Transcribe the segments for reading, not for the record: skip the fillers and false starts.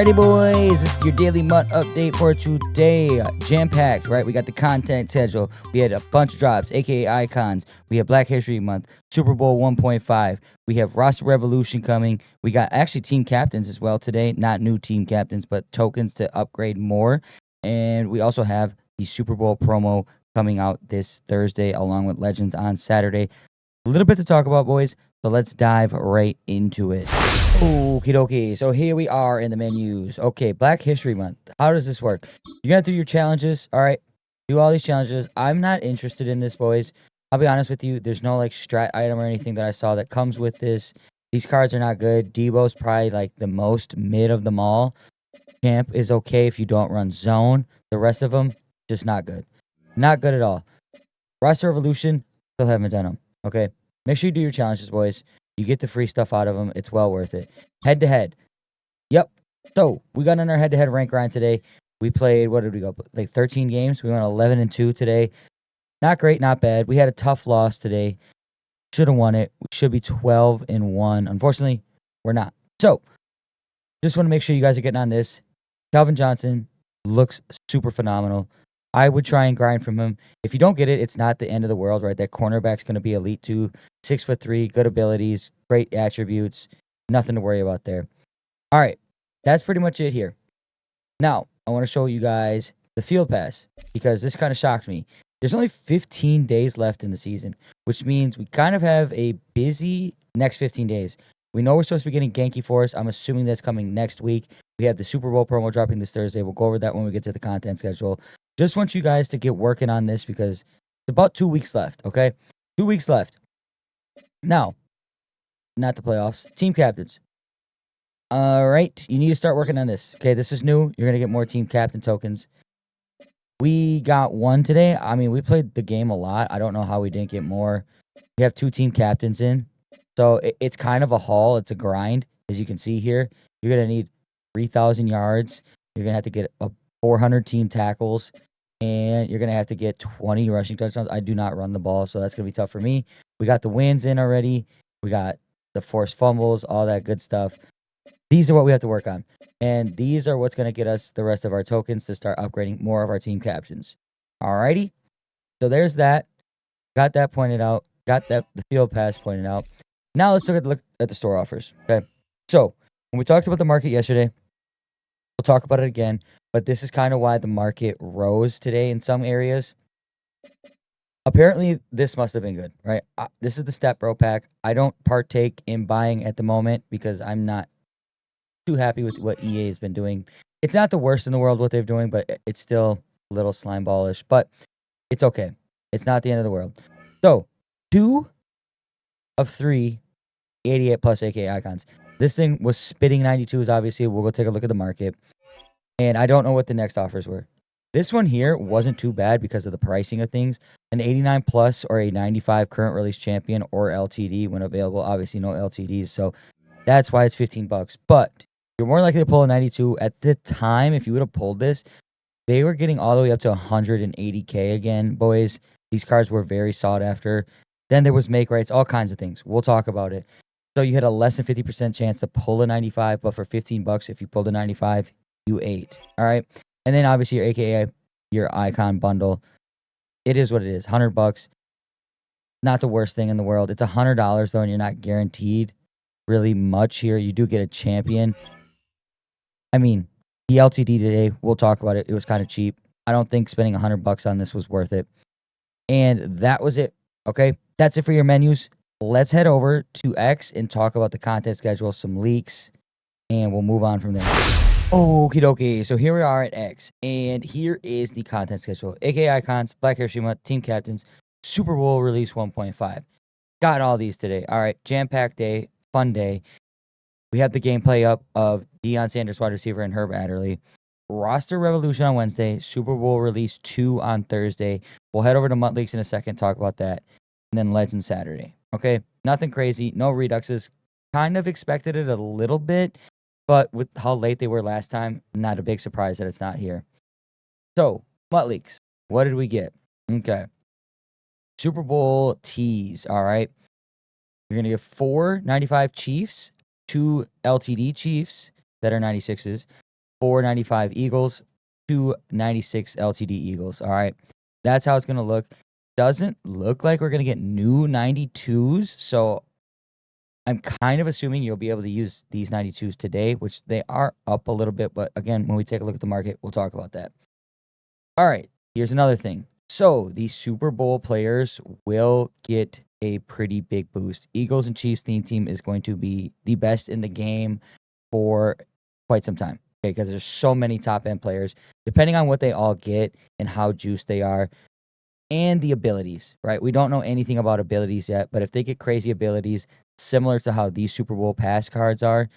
Alrighty, boys, this is your Daily MUT update for today. Jam-packed, right? We got the content schedule. We had a bunch of drops, aka icons. We have Black History Month, Super Bowl 1.5. We have roster revolution coming. We got actually team captains as well today. Not new team captains, but tokens to upgrade more. And we also have the Super Bowl promo coming out this Thursday, along with Legends on Saturday. A little bit to talk about, boys. So let's dive right into it. Okie dokie. So here we are in the menus. Okay, Black History Month. How does this work? You're going to do your challenges. All right. Do all these challenges. I'm not interested in this, boys. I'll be honest with you. There's no like strat item or anything that I saw that comes with this. These cards are not good. Debo's probably like the most mid of them all. Champ is okay if you don't run zone. The rest of them, just not good. Not good at all. Roster Revolution, still haven't done them. Okay. Make sure you do your challenges, boys. You get the free stuff out of them. It's well worth it. Head-to-head. Yep. So, we got on our head-to-head rank grind today. We played, what did we go? Like 13 games. We went 11-2 today. Not great, not bad. We had a tough loss today. Should have won it. We should be 12-1. Unfortunately, we're not. So, just want to make sure you guys are getting on this. Calvin Johnson looks super phenomenal. I would try and grind from him. If you don't get it, it's not the end of the world, right? That cornerback's going to be elite too. 6'3", good abilities, great attributes. Nothing to worry about there. All right. That's pretty much it here. Now, I want to show you guys the field pass because this kind of shocked me. There's only 15 days left in the season, which means we kind of have a busy next 15 days. We know we're supposed to be getting Genki Force. I'm assuming that's coming next week. We have the Super Bowl promo dropping this Thursday. We'll go over that when we get to the content schedule. Just want you guys to get working on this because it's about 2 weeks left, okay? 2 weeks left. Now, not the playoffs. Team captains. All right, you need to start working on this. Okay, this is new. You're going to get more team captain tokens. We got one today. I mean, we played the game a lot. I don't know how we didn't get more. We have 2 team captains in. So it's kind of a haul. It's a grind, as you can see here. You're going to need 3,000 yards. You're going to have to get 400 team tackles. And you're going to have to get 20 rushing touchdowns. I do not run the ball, so that's going to be tough for me. We got the wins in already. We got the forced fumbles, all that good stuff. These are what we have to work on. And these are what's going to get us the rest of our tokens to start upgrading more of our team captains. Alrighty. So there's that. Got that pointed out. Got that the field pass pointed out. Now let's look at the store offers. Okay. So when we talked about the market yesterday, we'll talk about it again. But this is kind of why the market rose today in some areas. Apparently, this must have been good, right? This is the Step Bro pack. I don't partake in buying at the moment because I'm not too happy with what EA has been doing. It's not the worst in the world what they're doing, but it's still a little slime ballish. But it's okay. It's not the end of the world. So, 2 of 3 88 plus AK icons. This thing was spitting 92s, obviously. We'll go take a look at the market. And I don't know what the next offers were. This one here wasn't too bad because of the pricing of things. An 89 plus or a 95 current release champion or LTD when available. Obviously, no LTDs. So that's why it's $15. But you're more likely to pull a 92. At the time, if you would have pulled this, they were getting all the way up to 180K again, boys. These cards were very sought after. Then there was make rights, all kinds of things. We'll talk about it. So you had a less than 50% chance to pull a 95, but for $15, if you pulled a 95, you ate. All right. And then obviously your AKA, your icon bundle. It is what it is. $100. Not the worst thing in the world. It's $100 though, and you're not guaranteed really much here. You do get a champion. I mean, the LTD today, we'll talk about it. It was kind of cheap. I don't think spending $100 on this was worth it. And that was it. Okay. That's it for your menus. Let's head over to X and talk about the content schedule, some leaks, and we'll move on from there. Okie dokie. So here we are at X, and here is the content schedule. AK icons, Black History Month, team captains, Super Bowl release 1.5. Got all these today. All right, jam-packed day, fun day. We have the gameplay up of Deion Sanders, wide receiver, and Herb Adderley. Roster Revolution on Wednesday, Super Bowl release 2 on Thursday. We'll head over to MUT Leaks in a second, talk about that, and then Legend Saturday. Okay, nothing crazy, no reduxes. Kind of expected it a little bit. But with how late they were last time, not a big surprise that it's not here. So, MUT Leaks. What did we get? Okay. Super Bowl tees, all right? You're going to get 4 95 Chiefs, 2 LTD Chiefs that are 96s, 495 Eagles, 296 LTD Eagles. All right. That's how it's going to look. Doesn't look like we're going to get new 92s. So I'm kind of assuming you'll be able to use these 92s today, which they are up a little bit. But again, when we take a look at the market, we'll talk about that. All right. Here's another thing. So these Super Bowl players will get a pretty big boost. Eagles and Chiefs theme team is going to be the best in the game for quite some time. Okay, because there's so many top end players, depending on what they all get and how juiced they are, and the abilities, right? We don't know anything about abilities yet, but if they get crazy abilities similar to how these Super Bowl pass cards are,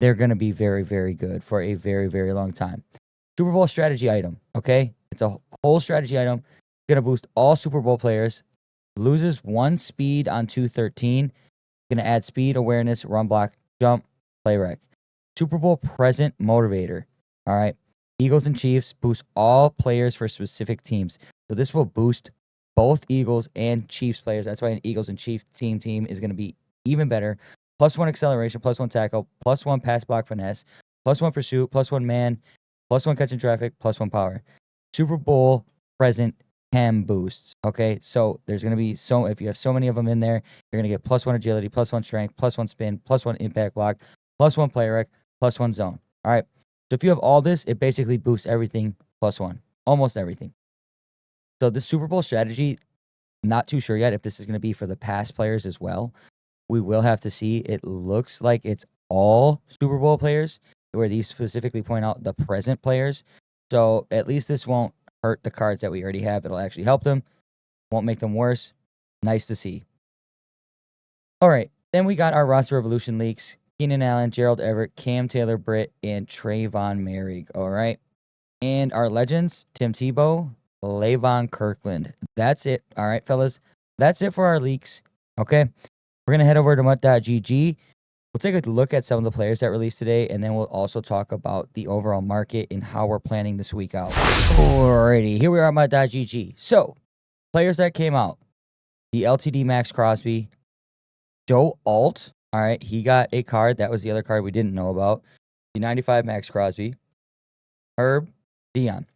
they're going to be very, very good for a very, very long time. Super Bowl strategy item, okay? It's a whole strategy item. Going to boost all Super Bowl players. Loses 1 speed on 213. Going to add speed, awareness, run block, jump, play rec. Super Bowl present motivator. All right. Eagles and Chiefs boost all players for specific teams. So this will boost both Eagles and Chiefs players. That's why an Eagles and Chiefs team is going to be even better. +1 acceleration, +1 tackle, +1 pass block finesse, +1 pursuit, +1 man, +1 catch in traffic, +1 power. Super Bowl present chem boosts. Okay. So there's going to be if you have so many of them in there, you're going to get +1 agility, +1 strength, +1 spin, +1 impact block, +1 play rec, +1 zone. All right. So if you have all this, it basically boosts everything +1, almost everything. So this Super Bowl strategy, not too sure yet if this is going to be for the past players as well. We will have to see. It looks like it's all Super Bowl players, where these specifically point out the present players. So at least this won't hurt the cards that we already have. It'll actually help them. Won't make them worse. Nice to see. All right. Then we got our roster revolution leaks. Keenan Allen, Gerald Everett, Cam Taylor Britt, and Trayvon Merrick. All right. And our legends, Tim Tebow, Levon Kirkland. That's it. All right, fellas. That's it for our leaks. Okay. We're going to head over to MUT.gg. We'll take a look at some of the players that released today, and then we'll also talk about the overall market and how we're planning this week out. Alrighty. Here we are at MUT.gg. So, players that came out. The LTD Max Crosby. Joe Alt. All right, he got a card. That was the other card we didn't know about. The 95 Max Crosby. Herb Dion.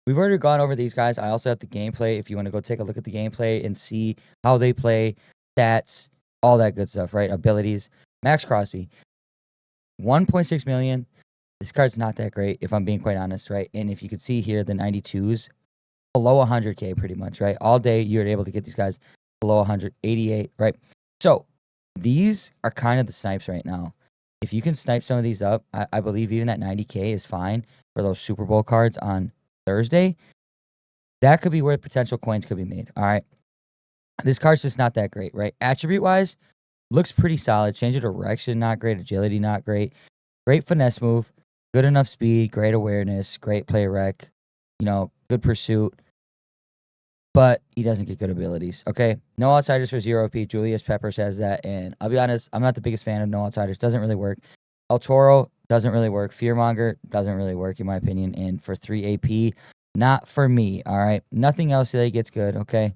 We've already gone over these guys. I also have the gameplay if you want to go take a look at the gameplay and see how they play, stats, all that good stuff, right? Abilities. Max Crosby. 1.6 million. This card's not that great, if I'm being quite honest, right? And if you could see here, the 92s, below 100K pretty much, right? All day, you're able to get these guys below 188, right? So, these are kind of the snipes right now. If you can snipe some of these up, I believe even at 90K is fine for those Super Bowl cards on Thursday. That could be where potential coins could be made. All right. This card's just not that great, right? Attribute-wise, looks pretty solid. Change of direction, not great. Agility, not great. Great finesse move. Good enough speed. Great awareness. Great play rec. Good pursuit. But he doesn't get good abilities, okay? No outsiders for 0 AP. Julius Peppers has that, and I'll be honest, I'm not the biggest fan of no outsiders. Doesn't really work. El Toro doesn't really work. Fearmonger doesn't really work, in my opinion. And for 3 AP, not for me, all right? Nothing else that gets good, okay?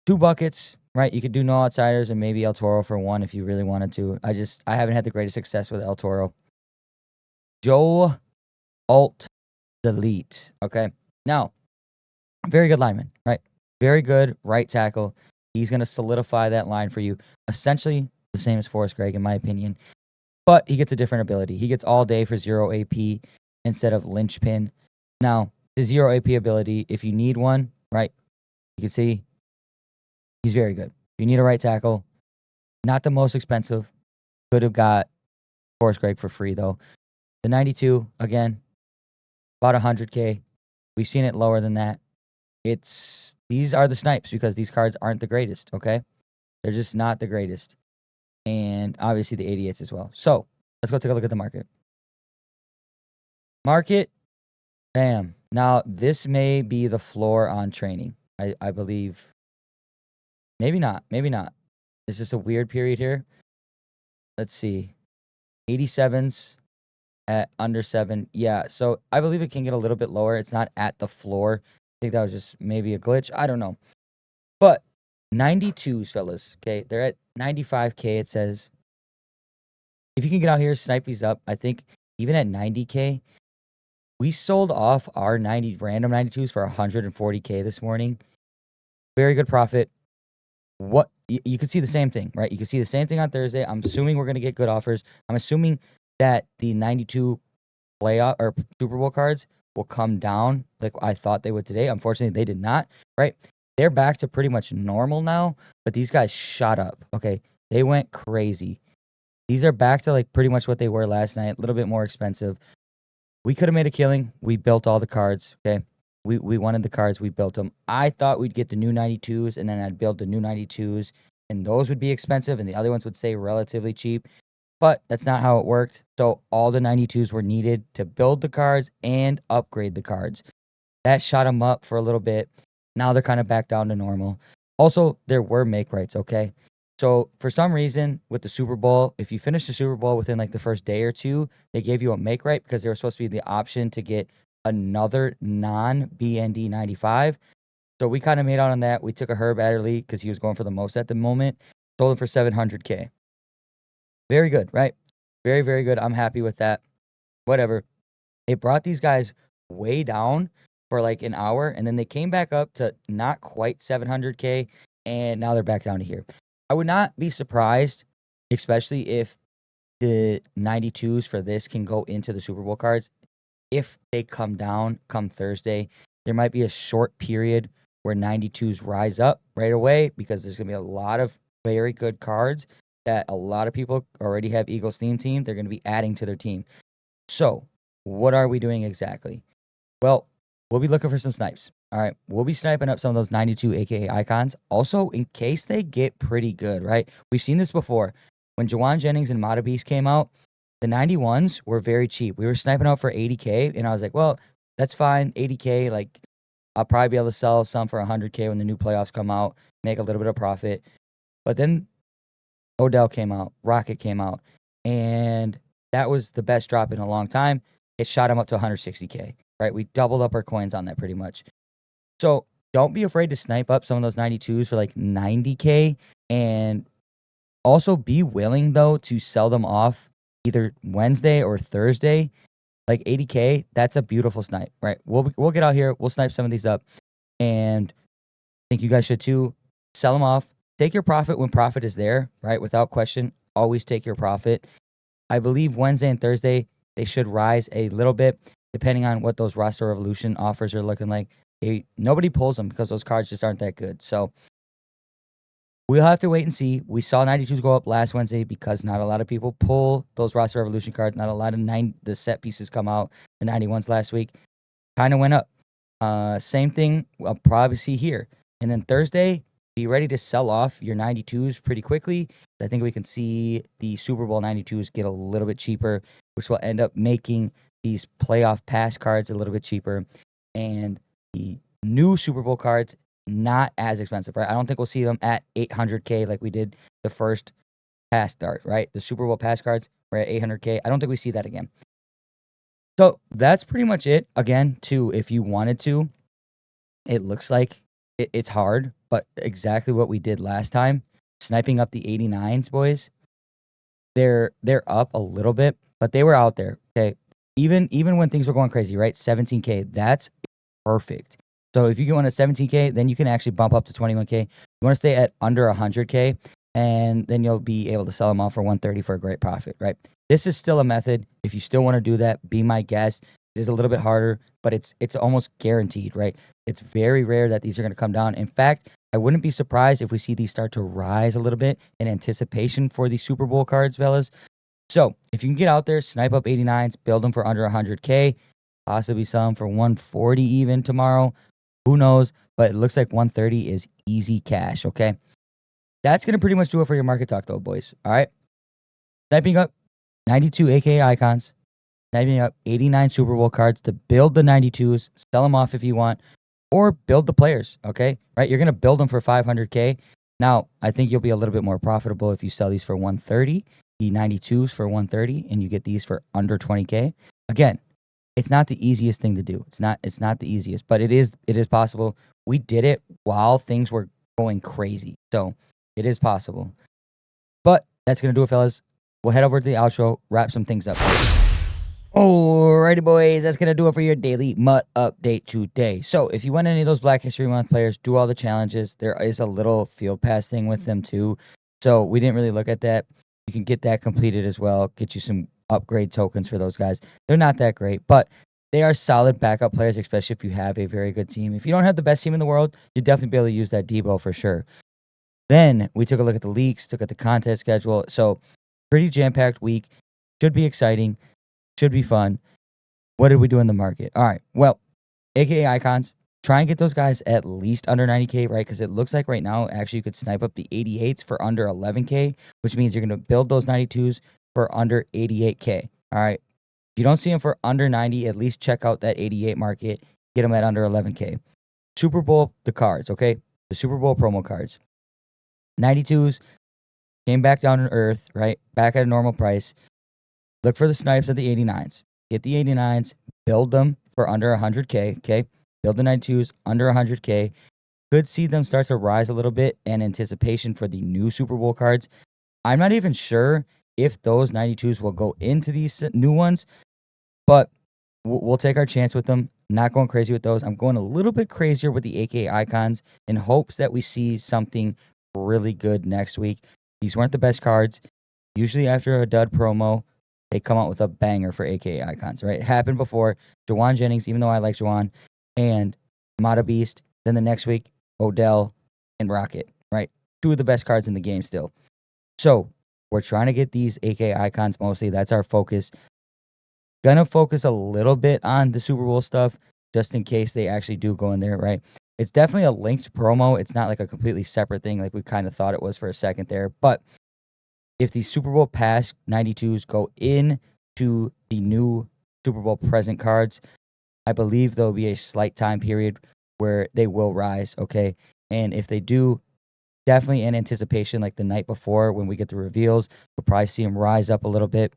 2 buckets, right? You could do no outsiders and maybe El Toro for 1 if you really wanted to. I haven't had the greatest success with El Toro. Joe Alt Delete, okay? Now, very good lineman, right? Very good right tackle. He's going to solidify that line for you. Essentially the same as Forrest Gregg, in my opinion. But he gets a different ability. He gets all day for 0 AP instead of linchpin. Now, the 0 AP ability, if you need one, right, you can see he's very good. If you need a right tackle, not the most expensive. Could have got Forrest Gregg for free, though. The 92, again, about 100K. We've seen it lower than that. These are the snipes because these cards aren't the greatest, okay? They're just not the greatest. And obviously the 88s as well. So let's go take a look at the market. Market, bam. Now this may be the floor on training. I believe. Maybe not. Maybe not. It's just a weird period here. Let's see. 87s at under 7. Yeah, so I believe it can get a little bit lower. It's not at the floor. I think that was just maybe a glitch. I don't know. But 92s, fellas. Okay, they're at 95K, it says. If you can get out here, snipe these up. I think even at 90K, we sold off our random 92s for 140K this morning. Very good profit. What you could see the same thing, right? You can see the same thing on Thursday. I'm assuming we're going to get good offers. I'm assuming that the 92 playoff or Super Bowl cards will come down like I thought they would today. Unfortunately, they did not, right? They're back to pretty much normal now, but these guys shot up, okay? They went crazy. These are back to like pretty much what they were last night, a little bit more expensive. We could have made a killing. We built all the cards, okay? We wanted the cards. We built them. I thought we'd get the new 92s, and then I'd build the new 92s, and those would be expensive, and the other ones would stay relatively cheap. But that's not how it worked. So all the 92s were needed to build the cards and upgrade the cards. That shot them up for a little bit. Now they're kind of back down to normal. Also, there were make rights, okay? So for some reason with the Super Bowl, if you finish the Super Bowl within like the first day or two, they gave you a make right because there was supposed to be the option to get another non-BND 95. So we kind of made out on that. We took a Herb Adderley because he was going for the most at the moment. Sold him for 700K. Very good, right? Very, very good. I'm happy with that. Whatever. It brought these guys way down for like an hour, and then they came back up to not quite 700K, and now they're back down to here. I would not be surprised, especially if the 92s for this can go into the Super Bowl cards. If they come down come Thursday, there might be a short period where 92s rise up right away because there's going to be a lot of very good cards that a lot of people already have Eagles theme team. They're going to be adding to their team. So what are we doing exactly? Well, we'll be looking for some snipes. All right. We'll be sniping up some of those 92 AKA icons. Also, in case they get pretty good, right? We've seen this before. When Jawan Jennings and Mata Beast came out, the 91s were very cheap. We were sniping out for 80K, and I was like, well, that's fine. 80K, like, I'll probably be able to sell some for 100K when the new playoffs come out, make a little bit of profit. But then Odell came out, Rocket came out, and that was the best drop in a long time. It shot him up to 160K, right? We doubled up our coins on that pretty much. So don't be afraid to snipe up some of those 92s for like 90K, and also be willing, though, to sell them off either Wednesday or Thursday. Like 80K, that's a beautiful snipe, right? We'll get out here, we'll snipe some of these up, and I think you guys should too. Sell them off. Take your profit when profit is there, right? Without question, always take your profit. I believe Wednesday and Thursday, they should rise a little bit, depending on what those roster revolution offers are looking like. Nobody pulls them because those cards just aren't that good. So we'll have to wait and see. We saw 92s go up last Wednesday because not a lot of people pull those roster revolution cards. Not a lot of the set pieces come out. The 91s last week kind of went up. Same thing I'll probably see here. And then Thursday, be ready to sell off your 92s pretty quickly. I think we can see the Super Bowl 92s get a little bit cheaper, which will end up making these playoff pass cards a little bit cheaper. And the new Super Bowl cards, not as expensive, right? I don't think we'll see them at 800K like we did the first pass start, right? The Super Bowl pass cards were at 800K. I don't think we see that again. So that's pretty much it. Again, too, if you wanted to, it looks like it's hard, but exactly what we did last time, sniping up the 89s, boys. They're up a little bit, but they were out there. Okay, even when things were going crazy, right? 17K, that's perfect. So if you get one at 17K, then you can actually bump up to 21K. You want to stay at under 100K, and then you'll be able to sell them off for 130 for a great profit, right? This is still a method. If you still want to do that, be my guest. It is a little bit harder, but it's almost guaranteed, right? It's very rare that these are going to come down. In fact, I wouldn't be surprised if we see these start to rise a little bit in anticipation for the Super Bowl cards, fellas. So if you can get out there, snipe up 89s, build them for under 100K, possibly some for 140 even tomorrow. Who knows? But it looks like 130 is easy cash, okay? That's going to pretty much do it for your market talk, though, boys. All right? Sniping up 92 AKA icons, sniping up 89 Super Bowl cards to build the 92s, sell them off if you want, or build the players, okay? Right? You're going to build them for 500K. Now, I think you'll be a little bit more profitable if you sell these for 130, the 92s for 130, and you get these for under 20K. Again, it's not the easiest thing to do. It's not the easiest, but it is possible. We did it while things were going crazy. So it is possible. But that's going to do it, fellas. We'll head over to the outro, wrap some things up. Alrighty, boys, that's gonna do it for your daily MUT update today. So, if you want any of those Black History Month players, do all the challenges. There is a little field pass thing with them too, so we didn't really look at that. You can get that completed as well. Get you some upgrade tokens for those guys. They're not that great, but they are solid backup players, especially if you have a very good team. If you don't have the best team in the world, you'd definitely be able to use that Debo for sure. Then we took a look at the leaks, took at the content schedule. So, pretty jam-packed week. Should be exciting. Should be fun. What did we do in the market? All right. Well, AKA icons. Try and get those guys at least under 90K, right? Because it looks like right now, actually, you could snipe up the 88s for under 11K, which means you're going to build those 92s for under 88K. All right. If you don't see them for under 90, at least check out that 88 market. Get them at under 11K. Super Bowl, the cards, okay? The Super Bowl promo cards. 92s came back down to earth, right? Back at a normal price. Look for the snipes at the 89s. Get the 89s, build them for under 100K, okay? Build the 92s under 100K. Could see them start to rise a little bit in anticipation for the new Super Bowl cards. I'm not even sure if those 92s will go into these new ones, but we'll take our chance with them. Not going crazy with those. I'm going a little bit crazier with the AKA icons in hopes that we see something really good next week. These weren't the best cards. Usually after a dud promo, they come out with a banger for AKA icons, right? It happened before. Jawan Jennings, even though I like Jawan, and Mata Beast. Then the next week, Odell and Rocket, right? Two of the best cards in the game still. So we're trying to get these AKA icons mostly. That's our focus. Gonna focus a little bit on the Super Bowl stuff just in case they actually do go in there, right? It's definitely a linked promo. It's not like a completely separate thing like we kind of thought it was for a second there. But if the Super Bowl pass 92s go into the new Super Bowl present cards, I believe there'll be a slight time period where they will rise, okay? And if they do, definitely in anticipation, like the night before when we get the reveals, we'll probably see them rise up a little bit.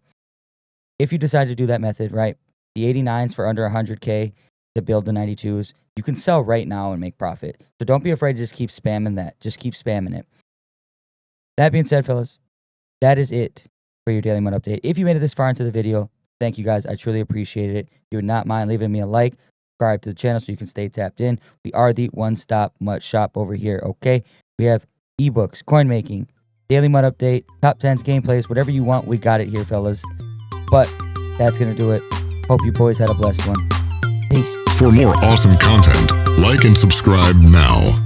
If you decide to do that method, right, the 89s for under 100K to build the 92s, you can sell right now and make profit. So don't be afraid to just keep spamming that. Just keep spamming it. That being said, fellas, that is it for your Daily MUT update. If you made it this far into the video, thank you guys. I truly appreciate it. If you would not mind leaving me a like, subscribe to the channel so you can stay tapped in. We are the one-stop MUT shop over here, okay? We have ebooks, coin making, Daily MUT update, top 10s, gameplays, whatever you want, we got it here, fellas. But that's going to do it. Hope you boys had a blessed one. Peace. For more awesome content, like and subscribe now.